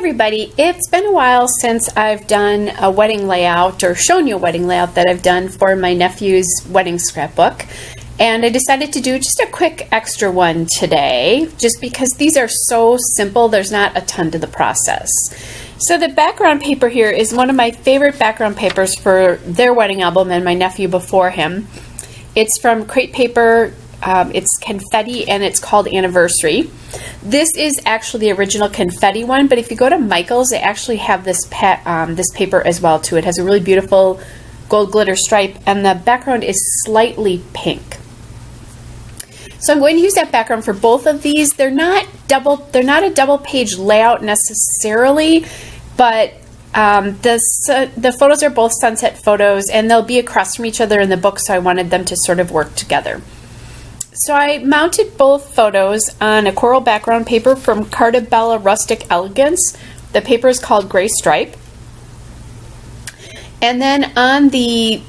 everybody, it's been a while since I've done a wedding layout or shown you a wedding layout that I've done for my nephew's wedding scrapbook, and I decided to do just a quick extra one today just because these are so simple. There's not a ton to the process. So the background paper here is one of my favorite background papers for their wedding album and my nephew before him. It's from Crate Paper. It's confetti and it's called Anniversary. This is actually the original confetti one, but if you go to Michael's, they actually have this paper as well too. It has a really beautiful gold glitter stripe and the background is slightly pink. So I'm going to use that background for both of these. They're not a double page layout necessarily, but the photos are both sunset photos and they'll be across from each other in the book, so I wanted them to sort of work together. So I mounted both photos on a coral background paper from Carta Bella Rustic Elegance. The paper is called Gray Stripe. And then on the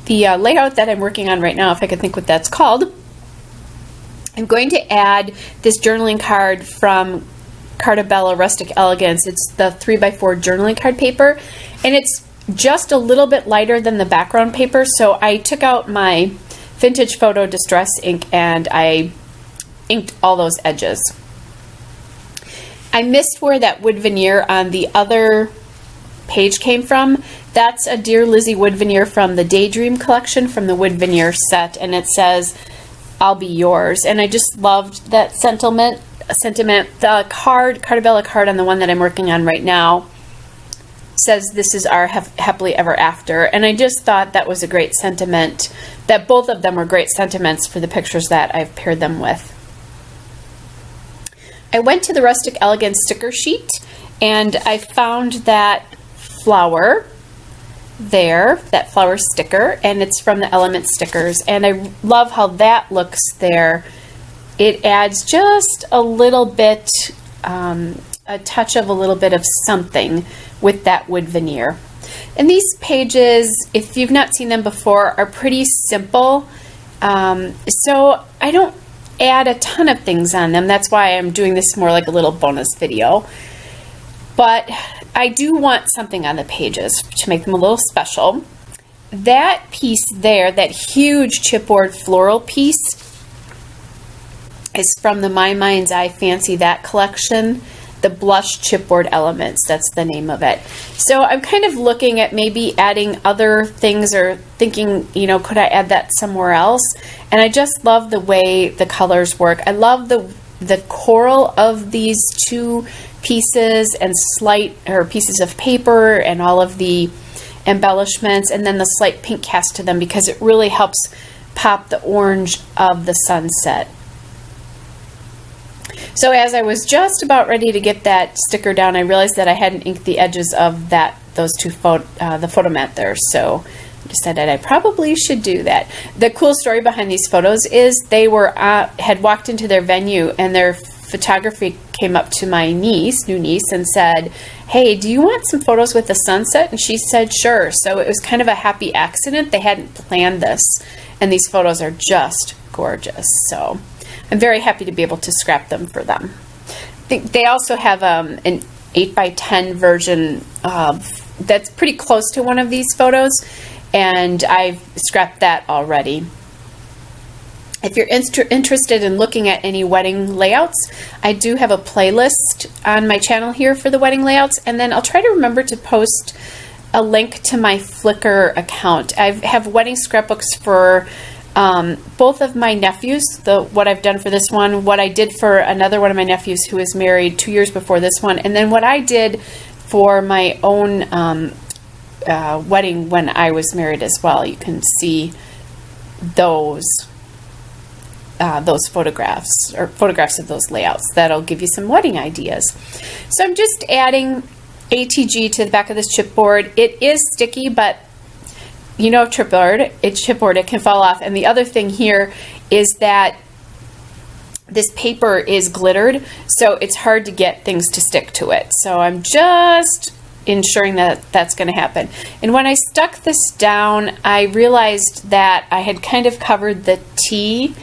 layout that I'm working on right now, if I can think what that's called, I'm going to add this journaling card from Carta Bella Rustic Elegance. It's the 3x4 journaling card paper, and it's just a little bit lighter than the background paper, so I took out my Vintage Photo Distress ink and I inked all those edges. I missed where that wood veneer on the other page came from. That's a Dear Lizzie wood veneer from the Daydream collection from the wood veneer set, and it says, "I'll be yours." And I just loved that sentiment. The Carta Bella card on the one that I'm working on right now says, "This is our happily ever after," and I just thought that was a great sentiment, that both of them were great sentiments for the pictures that I've paired them with. I went to the Rustic Elegance sticker sheet and I found that flower there, that flower sticker, and it's from the Element Stickers, and I love how that looks there. It adds just a little bit, a touch of a little bit of something with that wood veneer. And these pages, if you've not seen them before, are pretty simple. So I don't add a ton of things on them. That's why I'm doing this more like a little bonus video. But I do want something on the pages to make them a little special. That piece there, that huge chipboard floral piece, is from the My Mind's Eye Fancy That collection. The Blush Chipboard Elements, that's the name of it. So I'm kind of looking at maybe adding other things or thinking, you know, could I add that somewhere else? And I just love the way the colors work. I love the coral of these two pieces and pieces of paper and all of the embellishments, and then the slight pink cast to them because it really helps pop the orange of the sunset. So as I was just about ready to get that sticker down, I realized that I hadn't inked the edges of the photo mat there, so I decided I probably should do that. The cool story behind these photos is they had walked into their venue and their photography came up to my new niece, and said, "Hey, do you want some photos with the sunset?" And she said, "Sure." So it was kind of a happy accident. They hadn't planned this, and these photos are just gorgeous. So I'm very happy to be able to scrap them for them. I think they also have an 8x10 version that's pretty close to one of these photos, and I've scrapped that already. If you're interested in looking at any wedding layouts, I do have a playlist on my channel here for the wedding layouts, and then I'll try to remember to post a link to my Flickr account. I have wedding scrapbooks for both of my nephews, what I've done for this one, what I did for another one of my nephews who was married 2 years before this one, and then what I did for my own wedding when I was married as well. You can see those photographs, or photographs of those layouts. That'll give you some wedding ideas. So I'm just adding ATG to the back of this chipboard. It is sticky, but you know, chipboard, it can fall off. And the other thing here is that this paper is glittered, so it's hard to get things to stick to it. So I'm just ensuring that that's going to happen. And when I stuck this down, I realized that I had kind of covered the T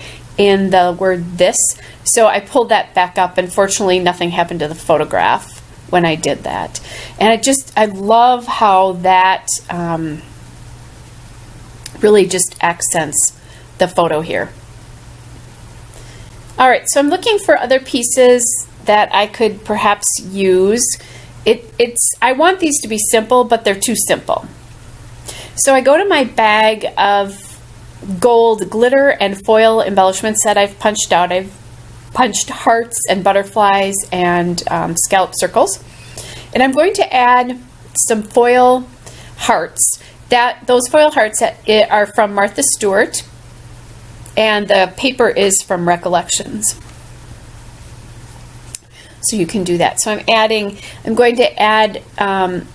in the word this. So I pulled that back up. Unfortunately, nothing happened to the photograph when I did that. And I love how that really just accents the photo here. All right, so I'm looking for other pieces that I could perhaps use. I want these to be simple, but they're too simple. So I go to my bag of gold glitter and foil embellishments that I've punched out. I've punched hearts and butterflies and scallop circles. And I'm going to add some foil hearts. Those foil hearts are from Martha Stewart, and the paper is from Recollections. So you can do that. So I'm going to add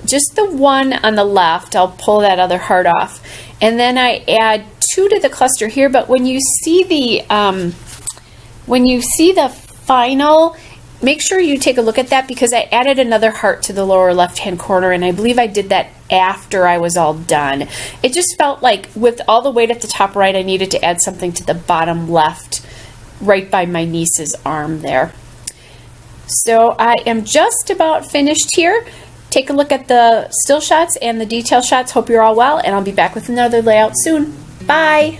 just the one on the left. I'll pull that other heart off. And then I add 2 to the cluster here, but when you see the final, make sure you take a look at that, because I added another heart to the lower left-hand corner, and I believe I did that after I was all done. It just felt like with all the weight at the top right, I needed to add something to the bottom left, right by my niece's arm there. So I am just about finished here. Take a look at the still shots and the detail shots. Hope you're all well, and I'll be back with another layout soon. Bye!